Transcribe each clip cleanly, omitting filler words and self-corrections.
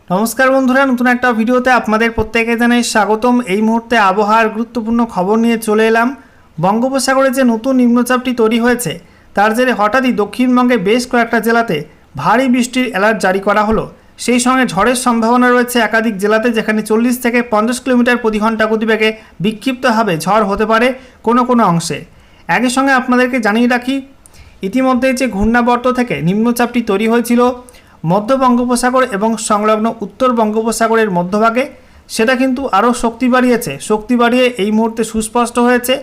নমস্কার বন্ধুরা, নতুন একটা ভিডিওতে আপনাদের প্রত্যেককে জানাই স্বাগতম। এই মুহূর্তে আবহাওয়ার গুরুত্বপূর্ণ খবর নিয়ে চলে এলাম। বঙ্গোপসাগরে যে নতুন নিম্নচাপটি তৈরি হয়েছে তার জেরে হঠাৎই দক্ষিণবঙ্গে বেশ কয়েকটা জেলাতে ভারী বৃষ্টির অ্যালার্ট জারি করা হলো। সেই সঙ্গে ঝড়ের সম্ভাবনা রয়েছে একাধিক জেলাতে, যেখানে 40 থেকে 50 কিলোমিটার প্রতি ঘন্টা গতিবেগে বিক্ষিপ্তভাবে ঝড় হতে পারে কোনো কোনো অংশে। একই সঙ্গে আপনাদেরকে জানিয়ে রাখি, ইতিমধ্যে যে ঘূর্ণাবর্ত থেকে নিম্নচাপটি তৈরি হয়েছিল মধ্য বঙ্গোপসাগর এবং সংলগ্ন উত্তর বঙ্গোপসাগরের মধ্যভাগে, সেটা কিন্তু আরও শক্তি বাড়িয়ে এই মুহূর্তে সুস্পষ্ট হয়েছে।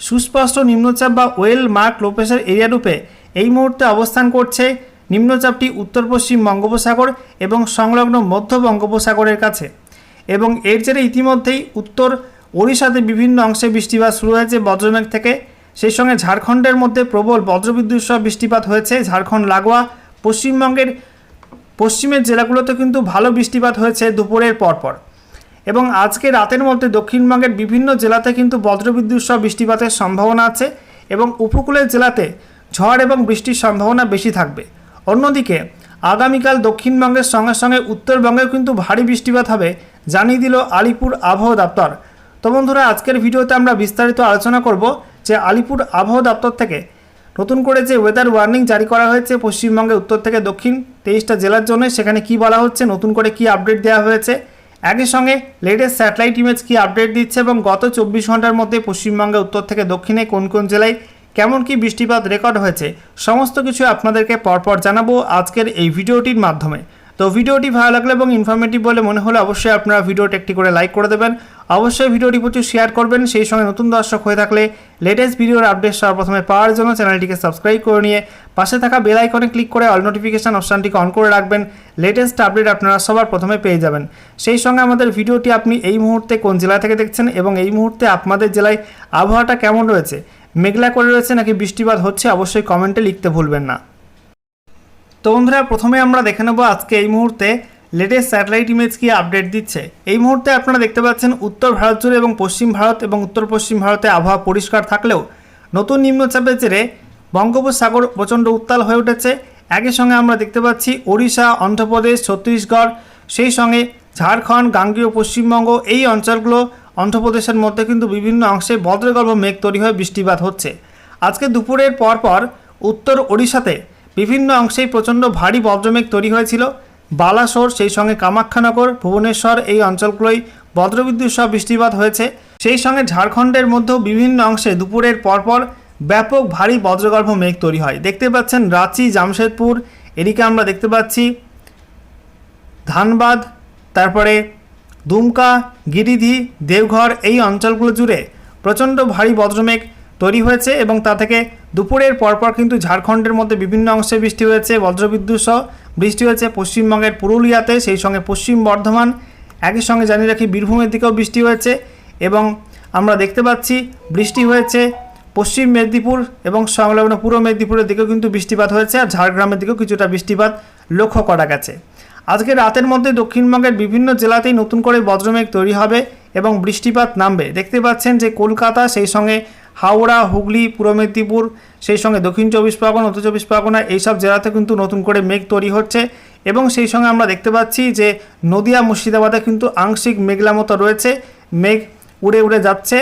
সুস্পষ্ট নিম্নচাপ বা well mark low pressure area রূপে এই মুহূর্তে অবস্থান করছে নিম্নচাপটি উত্তর পশ্চিম বঙ্গোপসাগর এবং সংলগ্ন মধ্য বঙ্গোপসাগরের কাছে। এবং এর জেরে ইতিমধ্যেই উত্তর ওড়িশাতে বিভিন্ন অংশে বৃষ্টিপাত শুরু হয়েছে বজ্রমেঘ থেকে। সেই সঙ্গে ঝাড়খণ্ডের মধ্যে প্রবল বজ্রবিদ্যুৎ সহ বৃষ্টিপাত হয়েছে। ঝাড়খণ্ড লাগোয়া পশ্চিমবঙ্গের পশ্চিমের জেলাগুলোতে কিন্তু ভালো বৃষ্টিপাত হয়েছে দুপুরের পরপর। এবং আজকে রাতের মধ্যে দক্ষিণবঙ্গের বিভিন্ন জেলাতে কিন্তু বজ্রবিদ্যুৎ সহ বৃষ্টিপাতের সম্ভাবনা আছে এবং উপকূলের জেলাতে ঝড় এবং বৃষ্টির সম্ভাবনা বেশি থাকবে। অন্যদিকে আগামীকাল দক্ষিণবঙ্গের সঙ্গে সঙ্গে উত্তরবঙ্গেও কিন্তু ভারী বৃষ্টিপাত হবে, জানিয়ে দিল আলিপুর আবহাওয়া দপ্তর। তো বন্ধুরা, আজকের ভিডিওতে আমরা বিস্তারিত আলোচনা করব যে আলিপুর আবহাওয়া দপ্তর থেকে নতুন করে যে ওয়েদার ওয়ার্নিং জারি করা হয়েছে পশ্চিমবঙ্গে উত্তর থেকে দক্ষিণ 23টা জেলার জন্য, সেখানে কি বলা হচ্ছে, নতুন করে কি আপডেট দেওয়া হয়েছে, একই সঙ্গে লেটেস্ট স্যাটেলাইট ইমেজ কি আপডেট দিচ্ছে এবং গত 24 ঘন্টার মধ্যে পশ্চিমবঙ্গে উত্তর থেকে দক্ষিণে কোন কোন জেলায় কেমন কি বৃষ্টিপাত রেকর্ড হয়েছে, সমস্ত কিছু আপনাদেরকে পরপর জানাবো আজকের এই ভিডিওটির মাধ্যমে। তো ভিডিওটি ভালো লাগলে এবং ইনফরমেটিভ বলে মনে হলে অবশ্যই আপনারা ভিডিওটি একটি করে লাইক করে দেবেন, অবশ্যই ভিডিওটি প্রচুর শেয়ার করবেন। সেই সঙ্গে নতুন দর্শক হয়ে থাকলে লেটেস্ট ভিডিওর আপডেট সর্বপ্রথমে পাওয়ার জন্য চ্যানেলটিকে সাবস্ক্রাইব করে নিয়ে পাশে থাকা বেল আইকনে ক্লিক করে অল নোটিফিকেশন অপশানটিকে অন করে রাখবেন। লেটেস্ট আপডেট আপনারা সবার প্রথমে পেয়ে যাবেন। সেই সঙ্গে আমাদের ভিডিওটি আপনি এই মুহূর্তে কোন জেলা থেকে দেখছেন এবং এই মুহূর্তে আপনাদের জেলায় আবহাওয়াটা কেমন রয়েছে, মেঘলা করে রয়েছে নাকি বৃষ্টিপাত হচ্ছে, অবশ্যই কমেন্টে লিখতে ভুলবেন না। তো বন্ধুরা, প্রথমে আমরা দেখে নেব আজকে এই মুহূর্তে লেটেস্ট স্যাটেলাইট ইমেজ কি আপডেট দিচ্ছে। এই মুহূর্তে আপনারা দেখতে পাচ্ছেন উত্তর ভারত জুড়ে এবং পশ্চিম ভারত এবং উত্তর পশ্চিম ভারতে আবহাওয়া পরিষ্কার থাকলেও নতুন নিম্নচাপের জেরে বঙ্গোপসাগর প্রচণ্ড উত্তাল হয়ে উঠেছে। একই সঙ্গে আমরা দেখতে পাচ্ছি ওড়িশা, অন্ধ্রপ্রদেশ, ছত্তিশগড়, সেই সঙ্গে ঝাড়খণ্ড, গাঙ্গেয় পশ্চিমবঙ্গ, এই অঞ্চলগুলো অন্ধ্রপ্রদেশের মধ্যে কিন্তু বিভিন্ন অংশে বজ্রগর্ভ মেঘ তৈরি হয়ে বৃষ্টিপাত হচ্ছে। আজকে দুপুরের পরপর উত্তর ওড়িশাতে বিভিন্ন অংশেই প্রচণ্ড ভারী বজ্রমেঘ তৈরি হয়েছিল। বালাসোর, সেই সঙ্গে কামাখ্যানগর, ভুবনেশ্বর, এই অঞ্চলগুলোই বজ্রবিদ্যুৎ সহ বৃষ্টিপাত হয়েছে। সেই সঙ্গে ঝাড়খণ্ডের মধ্যেও বিভিন্ন অংশে দুপুরের পরপর ব্যাপক ভারী বজ্রগর্ভ মেঘ তৈরি হয়। দেখতে পাচ্ছেন রাঁচি, জামশেদপুর, এদিকে আমরা দেখতে পাচ্ছি ধানবাদ, তারপরে দুমকা, গিরিধি, দেওঘর, এই অঞ্চলগুলো জুড়ে প্রচণ্ড ভারী বজ্রমেঘ তৈরি হয়েছে এবং তা থেকে দুপুরের পরপর কিন্তু ঝাড়খণ্ডের মধ্যে বিভিন্ন অংশে বৃষ্টি হয়েছে, বজ্রবিদ্যুৎ সহ বৃষ্টি হয়েছে পশ্চিমবঙ্গের পুরুলিয়াতে, সেই সঙ্গে পশ্চিম বর্ধমান, একই সঙ্গে জানিয়ে রাখি বীরভূমের দিকেও বৃষ্টি হয়েছে এবং আমরা দেখতে পাচ্ছি বৃষ্টি হয়েছে পশ্চিম মেদিনীপুর এবং সংলগ্ন পূর্ব মেদিনীপুরের দিকেও কিন্তু বৃষ্টিপাত হয়েছে, আর ঝাড়গ্রামের দিকেও কিছুটা বৃষ্টিপাত লক্ষ্য করা গেছে। আজকে রাতের মধ্যে দক্ষিণবঙ্গের বিভিন্ন জেলাতেই নতুন করে বজ্রমেঘ তৈরি হবে এবং বৃষ্টিপাত নামবে। দেখতে পাচ্ছেন যে কলকাতা, সেই সঙ্গে হাওড়া, হুগলি, পূর্ব মেদিনীপুর, সেই সঙ্গে দক্ষিণ 24 পরগনা, উত্তর 24 পরগনা, এইসব জেলাতে কিন্তু নতুন করে মেঘ তৈরি হচ্ছে এবং সেই সঙ্গে আমরা দেখতে পাচ্ছি যে নদিয়া, মুর্শিদাবাদে কিন্তু আংশিক মেঘলা মতো রয়েছে, মেঘ উড়ে উড়ে যাচ্ছে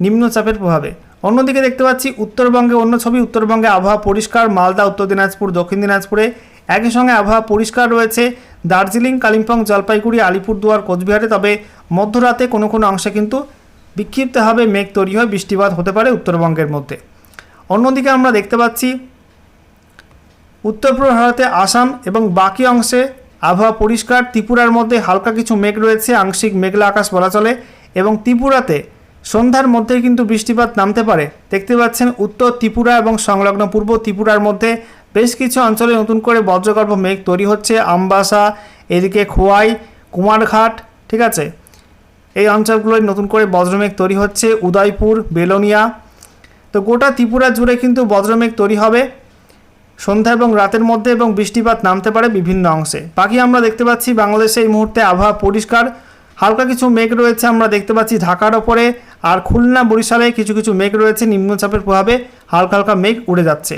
নিম্নচাপের প্রভাবে। অন্যদিকে দেখতে পাচ্ছি উত্তরবঙ্গে অন্য ছবি, উত্তরবঙ্গে আবহাওয়া পরিষ্কার, মালদা, উত্তর দিনাজপুর, দক্ষিণ দিনাজপুরে একই সঙ্গে আবহাওয়া পরিষ্কার রয়েছে দার্জিলিং, কালিম্পং, জলপাইগুড়ি, আলিপুরদুয়ার, কোচবিহারে। তবে মধ্যরাতে কোনো কোনো অংশে কিন্তু বিক্ষিপ্তভাবে মেঘ তৈরি হয়, বৃষ্টিপাত হতে পারে উত্তরবঙ্গের মধ্যে। অন্যদিকে আমরা দেখতে পাচ্ছি উত্তর পূর্ব ভারতে আসাম এবং বাকি অংশে আবহাওয়া পরিষ্কার। ত্রিপুরার মধ্যে হালকা কিছু মেঘ রয়েছে, আংশিক মেঘলা আকাশ বলা চলে এবং ত্রিপুরাতে সন্ধ্যার মধ্যেই কিন্তু বৃষ্টিপাত নামতে পারে। দেখতে পাচ্ছেন উত্তর ত্রিপুরা এবং সংলগ্ন পূর্ব ত্রিপুরার মধ্যে বেশ কিছু অঞ্চলে নতুন করে বজ্রগর্ভ মেঘ তৈরি হচ্ছে, আমবাসা, এদিকে খোয়াই, কুমারঘাট, ঠিক আছে, এই অঞ্চলগুলোয় নতুন করে বজ্রমেঘ তৈরি হচ্ছে, উদয়পুর, বেলোনিয়া। তো গোটা ত্রিপুরা জুড়ে কিন্তু বজ্রমেঘ তৈরি হবে সন্ধ্যা এবং রাতের মধ্যে এবং বৃষ্টিপাত নামতে পারে বিভিন্ন অংশে। বাকি আমরা দেখতে পাচ্ছি বাংলাদেশে এই মুহূর্তে আবহাওয়া পরিষ্কার, হালকা কিছু মেঘ রয়েছে আমরা দেখতে পাচ্ছি ঢাকার ওপরে, আর খুলনা, বরিশালে কিছু কিছু মেঘ রয়েছে, নিম্নচাপের প্রভাবে হালকা হালকা মেঘ উড়ে যাচ্ছে।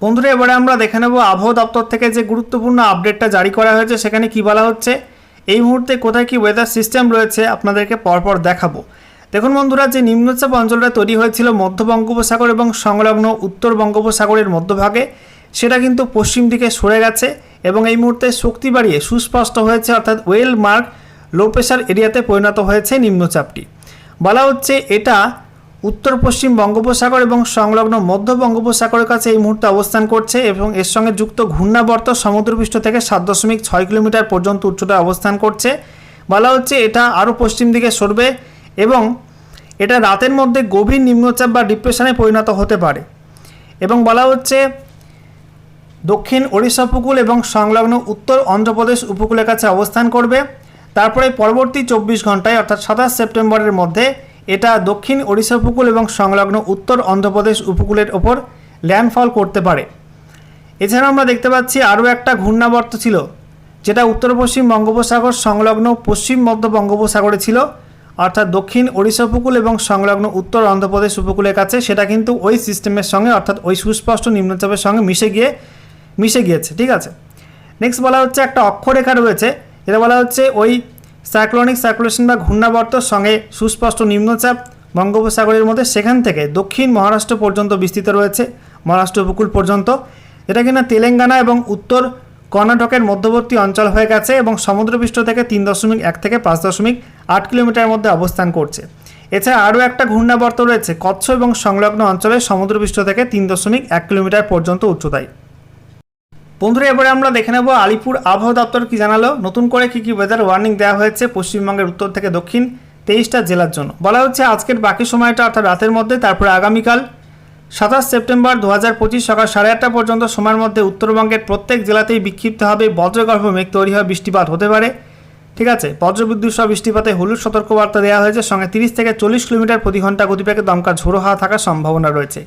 বন্ধুরা, এবারে আমরা দেখে নেব আবহাওয়া দপ্তর থেকে যে গুরুত্বপূর্ণ আপডেটটা জারি করা হয়েছে সেখানে কি বলা হচ্ছে। এই মুহূর্তে কোথায় কি ওয়েদার সিস্টেম রয়েছে আপনাদেরকে পরপর দেখাবো। দেখুন বন্ধুরা, যে নিম্নচাপ অঞ্চলটা তৈরি হয়েছিল মধ্য বঙ্গোপসাগর এবং সংলগ্ন উত্তর বঙ্গোপসাগরের মধ্যভাগে, সেটা কিন্তু পশ্চিম দিকে সরে গেছে এবং এই মুহূর্তে শক্তি বাড়িয়ে সুস্পষ্ট হয়েছে, অর্থাৎ ওয়েল মার্ক লো প্রেশার এরিয়াতে পরিণত হয়েছে নিম্নচাপটি। বলা হচ্ছে এটা উত্তর পশ্চিম বঙ্গোপসাগর এবং সংলগ্ন মধ্য বঙ্গোপসাগরের কাছে এই মুহূর্তে অবস্থান করছে এবং এর সঙ্গে যুক্ত ঘূর্ণাবর্ত সমুদ্রপৃষ্ঠ থেকে 7.6 কিলোমিটার পর্যন্ত উচ্চতায় অবস্থান করছে। বলা হচ্ছে এটা আরও পশ্চিম দিকে সরবে এবং এটা রাতের মধ্যে গভীর নিম্নচাপ বা ডিপ্রেশনে পরিণত হতে পারে এবং বলা হচ্ছে দক্ষিণ ওড়িশা উপকূল এবং সংলগ্ন উত্তর অন্ধ্রপ্রদেশ উপকূলের কাছে অবস্থান করবে। তারপরে পরবর্তী 24 ঘন্টায় অর্থাৎ 27 সেপ্টেম্বরের মধ্যে এটা দক্ষিণ ওড়িশা উপকূল এবং সংলগ্ন উত্তর অন্ধ্রপ্রদেশ উপকূলের ওপর ল্যান্ডফল করতে পারে। এছাড়া আমরা দেখতে পাচ্ছি আরও একটা ঘূর্ণাবর্ত ছিল, যেটা উত্তর পশ্চিম বঙ্গোপসাগর সংলগ্ন পশ্চিম মধ্য বঙ্গোপসাগরে ছিল, অর্থাৎ দক্ষিণ ওড়িশা উপকূল এবং সংলগ্ন উত্তর অন্ধ্রপ্রদেশ উপকূলের কাছে। সেটা কিন্তু ওই সিস্টেমের সঙ্গে অর্থাৎ ওই সুস্পষ্ট নিম্নচাপের সঙ্গে মিশে গিয়েছে। ঠিক আছে, নেক্সট বলা হচ্ছে একটা অক্ষরেখা রয়েছে, যেটা বলা হচ্ছে ওই সাইক্লোনিক সার্কুলেশন বা ঘূর্ণাবর্তর সঙ্গে সুস্পষ্ট নিম্নচাপ বঙ্গোপসাগরের মধ্যে, সেখান থেকে দক্ষিণ মহারাষ্ট্র পর্যন্ত বিস্তৃত রয়েছে, মহারাষ্ট্র উপকূল পর্যন্ত। এটা কিনা তেলেঙ্গানা এবং উত্তর কর্ণাটকের মধ্যবর্তী অঞ্চল হয়ে গেছে এবং সমুদ্রপৃষ্ঠ থেকে 3.1 থেকে 5.8 কিলোমিটার মধ্যে অবস্থান করছে। এছাড়া আরও একটা ঘূর্ণাবর্ত রয়েছে কচ্ছ এবং সংলগ্ন অঞ্চলে সমুদ্রপৃষ্ঠ থেকে 3.1 কিলোমিটার পর্যন্ত উচ্চতায়। বন্ধুরা, এবারে আমরা দেখে নেব আলিপুর আবহাওয়া দপ্তর কি জানালো, নতুন করে কী কী ওয়েদার ওয়ার্নিং দেওয়া হয়েছে পশ্চিমবঙ্গের উত্তর থেকে দক্ষিণ 23টা জেলার জন্য। বলা হচ্ছে আজকের বাকি সময়টা অর্থাৎ রাতের মধ্যে, তারপরে আগামীকাল 27 সেপ্টেম্বর 2025 সকাল 8:30 পর্যন্ত সময়ের মধ্যে উত্তরবঙ্গের প্রত্যেক জেলাতেই বিক্ষিপ্তভাবে বজ্রগর্ভ মেঘ তৈরি হয়ে বৃষ্টিপাত হতে পারে। ঠিক আছে, বজ্রবিদ্যুৎ সহ বৃষ্টিপাতে হলুদ সতর্কবার্তা দেওয়া হয়েছে, সঙ্গে 30 থেকে 40 কিলোমিটার প্রতি ঘন্টা গতিবেগে দমকা ঝোড়ো হাওয়া থাকার সম্ভাবনা রয়েছে।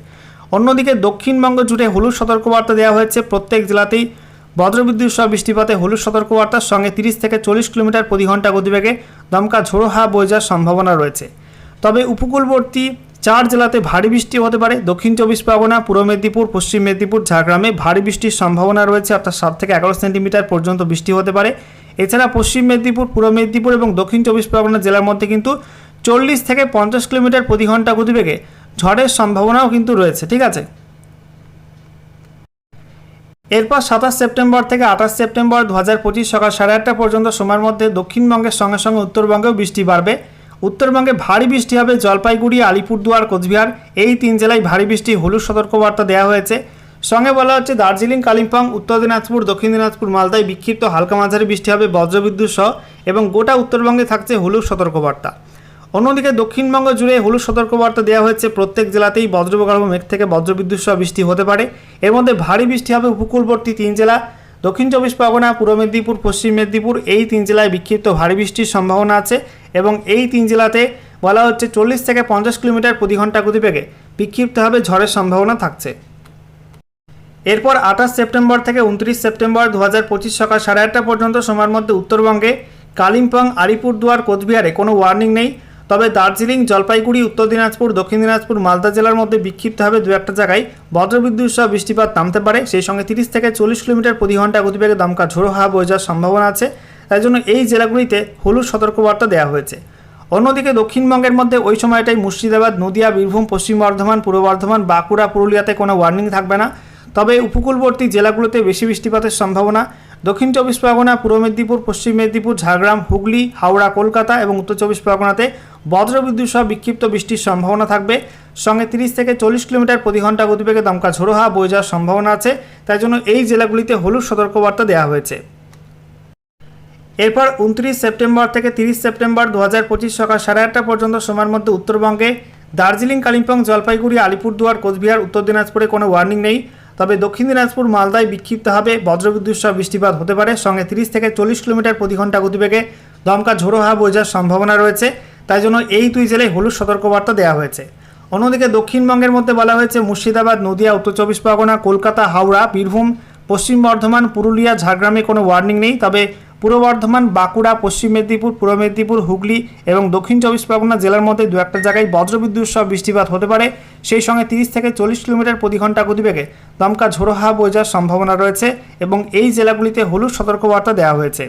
অন্যদিকে দক্ষিণবঙ্গ জুড়ে হলুদ সতর্কবার্তা দেওয়া হয়েছে, প্রত্যেক জেলাতেই বজ্রবিদ্যুৎ সহ বৃষ্টিপাতে হলুদ সতর্কবার্তার সঙ্গে 30 থেকে 40 কিলোমিটার প্রতি ঘন্টা গতিবেগে দমকা ঝোড়ো হাওয়া বয়ে যাওয়ার সম্ভাবনা রয়েছে। তবে উপকূলবর্তী 4 জেলাতে ভারী বৃষ্টি হতে পারে। দক্ষিণ 24 পরগনা, পূর্ব মেদিনীপুর, পশ্চিম মেদিনীপুর, ঝাড়গ্রামে ভারী বৃষ্টির সম্ভাবনা রয়েছে, অর্থাৎ 7 থেকে 11 সেন্টিমিটার পর্যন্ত বৃষ্টি হতে পারে। এছাড়া পশ্চিম মেদিনীপুর, পূর্ব মেদিনীপুর এবং দক্ষিণ 24 পরগনা জেলার মধ্যে কিন্তু 40 থেকে 50 কিলোমিটার প্রতি ঘন্টা গতিবেগে ঝড়ের সম্ভাবনাও কিন্তু রয়েছে। ঠিক আছে, এরপর 27 সেপ্টেম্বর থেকে 28 সেপ্টেম্বর 2025 সকাল 8:30 পর্যন্ত সময়ের মধ্যে দক্ষিণবঙ্গের সঙ্গে সঙ্গে উত্তরবঙ্গেও বৃষ্টি বাড়বে। উত্তরবঙ্গে ভারী বৃষ্টি হবে জলপাইগুড়ি, আলিপুরদুয়ার, কোচবিহার, এই 3 জেলায় ভারী বৃষ্টি হলুদ সতর্কবার্তা দেওয়া হয়েছে। সঙ্গে বলা হচ্ছে দার্জিলিং, কালিম্পং, উত্তর দিনাজপুর, দক্ষিণ দিনাজপুর, মালদায় বিক্ষিপ্ত হালকা মাঝারি বৃষ্টি হবে বজ্রবিদ্যুৎ সহ এবং গোটা উত্তরবঙ্গে থাকছে হলুদ সতর্কবার্তা। অন্যদিকে দক্ষিণবঙ্গ জুড়ে হলুদ সতর্কবার্তা দেওয়া হয়েছে, প্রত্যেক জেলাতেই বজ্রগর্ভ মেঘ থেকে বজ্রবিদ্যুৎ সহ বৃষ্টি হতে পারে। এর মধ্যে ভারী বৃষ্টি হবে উপকূলবর্তী 3 জেলা, দক্ষিণ 24 পরগনা, পূর্ব মেদিনীপুর, পশ্চিম মেদিনীপুর, এই 3 জেলায় বিক্ষিপ্ত ভারী বৃষ্টির সম্ভাবনা আছে এবং এই 3 জেলাতে বলা হচ্ছে 40 থেকে 50 কিলোমিটার প্রতি ঘন্টা গতিবেগে বিক্ষিপ্তভাবে ঝড়ের সম্ভাবনা থাকছে। এরপর 28 সেপ্টেম্বর থেকে 29 সেপ্টেম্বর 2025 সকাল 8:30 পর্যন্ত সময়ের মধ্যে উত্তরবঙ্গে কালিম্পং, আলিপুরদুয়ার, কোচবিহারে কোনো ওয়ার্নিং নেই। তবে দার্জিলিং, জলপাইগুড়ি, উত্তর দিনাজপুর, দক্ষিণ দিনাজপুর, মালদা জেলার মধ্যে বিক্ষিপ্তভাবে 2-1টা জায়গায় বজ্রবিদ্যুৎ সহ বৃষ্টিপাত নামতে পারে। সেই সঙ্গে 30 থেকে 40 কিলোমিটার প্রতি ঘন্টা গতিবেগে দমকা ঝোড়ো হাওয়া বয়ে যাওয়ার সম্ভাবনা আছে। তাই জন্য এই জেলাগুলিতে হলুদ সতর্কবার্তা দেওয়া হয়েছে। অন্যদিকে দক্ষিণবঙ্গের মধ্যে ওই সময়টাই মুর্শিদাবাদ, নদিয়া, বীরভূম, পশ্চিম বর্ধমান, পূর্ব বর্ধমান, বাঁকুড়া, পুরুলিয়াতে কোনো ওয়ার্নিং থাকবে না। তবে উপকূলবর্তী জেলাগুলোতে বেশি বৃষ্টিপাতের সম্ভাবনা। দক্ষিণ 24 পরগনা, পূর্ব মেদিনীপুর, পশ্চিম মেদিনীপুর, ঝাড়গ্রাম, হুগলি, হাওড়া, কলকাতা এবং উত্তর 24 পরগনাতে বজ্রবিদ্যুৎ সহ বিক্ষিপ্ত বৃষ্টির সম্ভাবনা থাকবে। সঙ্গে 30 থেকে 40 কিলোমিটার প্রতি ঘন্টা গতিবেগে দমকা ঝোড়ো হাওয়া বয়ে যাওয়ার সম্ভাবনা আছে। তাই জন্য এই জেলাগুলিতে হলুদ সতর্কবার্তা দেওয়া হয়েছে। এরপর 29 সেপ্টেম্বর থেকে 30 সেপ্টেম্বর 2025 সকাল 8:30 পর্যন্ত সময়ের মধ্যে উত্তরবঙ্গে দার্জিলিং, কালিম্পং, জলপাইগুড়ি, আলিপুরদুয়ার, কোচবিহার, উত্তর দিনাজপুরে কোনো ওয়ার্নিং নেই। তবে দক্ষিণ দিনাজপুর, মালদায় বিক্ষিপ্তভাবে বজ্রবিদ্যুৎ সহ বৃষ্টিপাত হতে পারে। সঙ্গে 30 থেকে 40 কিলোমিটার প্রতি ঘন্টা গতিবেগে দমকা ঝোড়ো হাওয়া বয়ে যাওয়ার সম্ভাবনা রয়েছে। তাই জন্য এই 2 জেলায় হলুদ সতর্কবার্তা দেওয়া হয়েছে। অন্যদিকে দক্ষিণবঙ্গের মধ্যে বলা হয়েছে মুর্শিদাবাদ, নদিয়া, উত্তর 24 পরগনা, কলকাতা, হাওড়া, বীরভূম, পশ্চিম বর্ধমান, পুরুলিয়া, ঝাড়গ্রামে কোনো ওয়ার্নিং নেই। তবে পূর্ব বর্ধমান, বাঁকুড়া, পশ্চিম মেদিনীপুর, পূর্ব মেদিনীপুর, হুগলি এবং দক্ষিণ 24 পরগনা জেলার মধ্যে 2-1টা জায়গায় বজ্রবিদ্যুৎ সহ বৃষ্টিপাত হতে পারে। সেই সঙ্গে 30 থেকে 40 কিলোমিটার প্রতি ঘন্টা গতিবেগে দমকা ঝোড়ো হাওয়া বয়ে যাওয়ার সম্ভাবনা রয়েছে এবং এই জেলাগুলিতে হলুদ সতর্কবার্তা দেওয়া হয়েছে।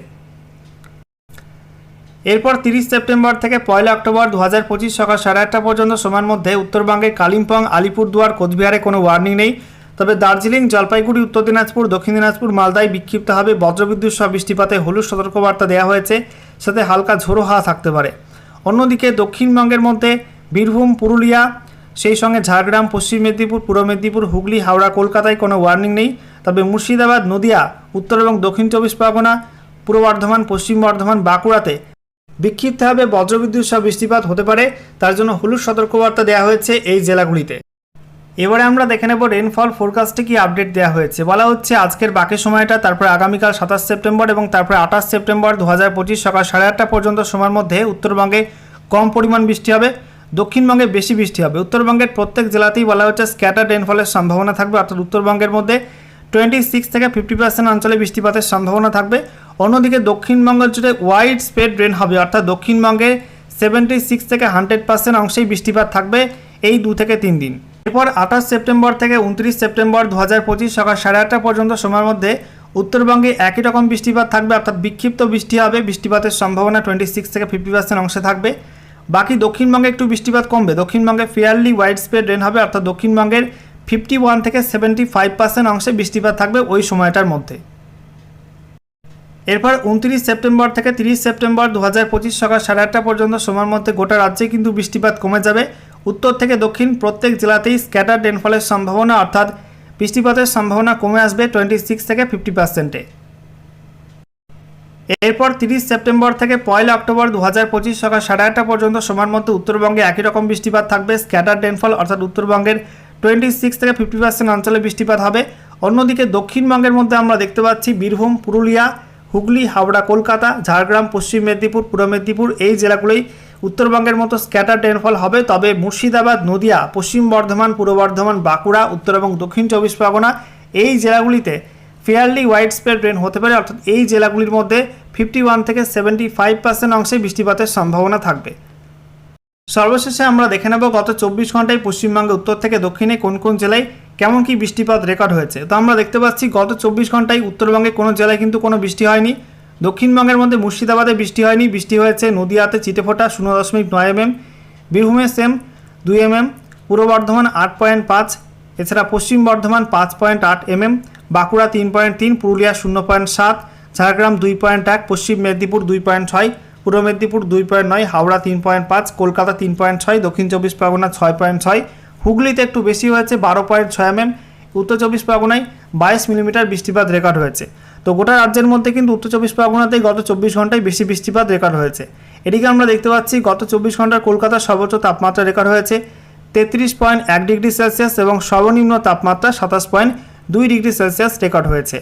এরপর 30 সেপ্টেম্বর থেকে 1 অক্টোবর 2025 সকাল 8:30 পর্যন্ত সময়ের মধ্যে উত্তরবঙ্গে কালিম্পং, আলিপুরদুয়ার, কোচবিহারে কোনো ওয়ার্নিং নেই। তবে দার্জিলিং, জলপাইগুড়ি, উত্তর দিনাজপুর, দক্ষিণ দিনাজপুর, মালদায় বিক্ষিপ্ত হবে বজ্রবিদ্যুৎ সহ বৃষ্টিপাতে হলুদ সতর্কবার্তা দেওয়া হয়েছে, সাথে হালকা ঝোড়ো হাওয়া থাকতে পারে। অন্যদিকে দক্ষিণবঙ্গের মধ্যে বীরভূম, পুরুলিয়া, সেই সঙ্গে ঝাড়গ্রাম, পশ্চিম মেদিনীপুর, পূর্ব মেদিনীপুর, হুগলি, হাওড়া, কলকাতায় কোনো ওয়ার্নিং নেই। তবে মুর্শিদাবাদ, নদিয়া, উত্তর এবং দক্ষিণ 24 পরগনা, পূর্ব বর্ধমান, পশ্চিম বর্ধমান, বাঁকুড়াতে বিক্ষিপ্তভাবে বজ্রবিদ্যুৎ সহ বৃষ্টিপাত হতে পারে, তার জন্য হলুদ সতর্কবার্তা দেওয়া হয়েছে এই জেলাগুলিতে। এবারে আমরা দেখে নেব রেনফল ফোরকাস্টে কি আপডেট দেওয়া হয়েছে। বলা হচ্ছে আজকের বাকি সময়টা, তারপর আগামীকাল 27 সেপ্টেম্বর এবং তারপর 28 সেপ্টেম্বর 2025 সকাল 8:30 পর্যন্ত সময়ের মধ্যে উত্তরবঙ্গে কম পরিমাণ বৃষ্টি হবে, দক্ষিণবঙ্গে বেশি বৃষ্টি হবে। উত্তরবঙ্গের প্রত্যেক জেলাতেই বলা হচ্ছে স্ক্যাটার রেনফলের সম্ভাবনা থাকবে, অর্থাৎ উত্তরবঙ্গের মধ্যে 26 থেকে 50% অঞ্চলে বৃষ্টিপাতের সম্ভাবনা থাকবে। অন্যদিকে দক্ষিণবঙ্গ জুড়ে ওয়াইড স্প্রেড রেন হবে, অর্থাৎ দক্ষিণবঙ্গে 76 থেকে 100% অংশেই বৃষ্টিপাত থাকবে এই 2 থেকে 3 দিন। এরপর 28 সেপ্টেম্বর থেকে 29 সেপ্টেম্বর 2025 সকাল 8:30 পর্যন্ত সময়ের মধ্যে উত্তরবঙ্গে একই রকম বৃষ্টিপাত থাকবে, অর্থাৎ বিক্ষিপ্ত বৃষ্টি হবে, বৃষ্টিপাতের সম্ভাবনা 26 থেকে 50% অংশে থাকবে। বাকি দক্ষিণবঙ্গে একটু বৃষ্টিপাত কমবে, দক্ষিণবঙ্গে ফেয়ারলি ওয়াইড স্প্রেড রেন হবে, অর্থাৎ দক্ষিণবঙ্গের 51 থেকে 75% অংশে বৃষ্টিপাত থাকবে ওই সময়টার মধ্যে। এরপর 29 সেপ্টেম্বর থেকে 30 সেপ্টেম্বর 2025 সকাল 8:30 পর্যন্ত সময়ের মধ্যে গোটা রাজ্যে কিন্তু বৃষ্টিপাত কমে যাবে। উত্তর থেকে দক্ষিণ প্রত্যেক জেলাতেই স্ক্যাটার রেনফলের সম্ভাবনা, অর্থাৎ বৃষ্টিপাতের সম্ভাবনা কমে আসবে 26 থেকে 50%-এ। এরপর 30 সেপ্টেম্বর থেকে 1 অক্টোবর 2025 সকাল 8:30 পর্যন্ত সময়ের মধ্যে উত্তরবঙ্গে একই রকম বৃষ্টিপাত থাকবে, স্ক্যাটার রেনফল, অর্থাৎ উত্তরবঙ্গের 26 থেকে 50% অঞ্চলে বৃষ্টিপাত হবে। অন্যদিকে দক্ষিণবঙ্গের মধ্যে আমরা দেখতে পাচ্ছি বীরভূম, পুরুলিয়া, হুগলি, হাওড়া, কলকাতা, ঝাড়গ্রাম, পশ্চিম মেদিনীপুর, পূর্ব মেদিনীপুর, এই জেলাগুলোই উত্তরবঙ্গের মতো স্ক্যাটার রেনফল হবে। তবে মুর্শিদাবাদ, নদিয়া, পশ্চিম বর্ধমান, পূর্ব বর্ধমান, বাঁকুড়া, উত্তর এবং দক্ষিণ 24 পরগনা, এই জেলাগুলিতে ফেয়ারলি ওয়াইড স্প্রেড রেন হতে পারে, অর্থাৎ এই জেলাগুলির মধ্যে 51 থেকে 75% অংশে বৃষ্টিপাতের সম্ভাবনা থাকবে। সর্বশেষে আমরা দেখে নেব গত 24 ঘন্টায় পশ্চিমবঙ্গে উত্তর থেকে দক্ষিণে কোন কোন জেলায় কেমন কি বৃষ্টিপাত রেকর্ড হয়েছে। তো আমরা দেখতে পাচ্ছি গত 24 ঘন্টায় উত্তরবঙ্গে কোনো জেলায় কিন্তু কোনো বৃষ্টি হয়নি। দক্ষিণবঙ্গের মধ্যে মুর্শিদাবাদে বৃষ্টি হয়নি, বৃষ্টি হয়েছে নদিয়াতে চিটেফোঁটা 0.9 mm, বীরভূমে সেম 2 mm, পূর্ব বর্ধমান 8.5, এছাড়া পশ্চিম বর্ধমান 5.8 mm, বাঁকুড়া 3.3, পুরুলিয়া 0.7, ঝাড়গ্রাম 2.1, পশ্চিম মেদিনীপুর 2.6, পূর্ব মেদিনীপুর 2.9, হাওড়া 3.5, কলকাতা 3.6, দক্ষিণ 24 পরগনা 6.6, হুগলিতে একটু বেশি হয়েছে 12.6 mm, উত্তর 24 পরগনায় 22 মিলিমিটার বৃষ্টিপাত রেকর্ড হয়েছে। তো গোটা রাজ্যের মধ্যে কিন্তু উত্তর 24 পরগনাতেই গত 24 ঘন্টায় বেশি বৃষ্টিপাত রেকর্ড হয়েছে। এদিকে আমরা দেখতে পাচ্ছি গত 24 ঘন্টার কলকাতার সর্বোচ্চ তাপমাত্রা রেকর্ড হয়েছে 33.1 ডিগ্রি সেলসিয়াস এবং সর্বনিম্ন তাপমাত্রা 27.2 ডিগ্রি সেলসিয়াস রেকর্ড হয়েছে।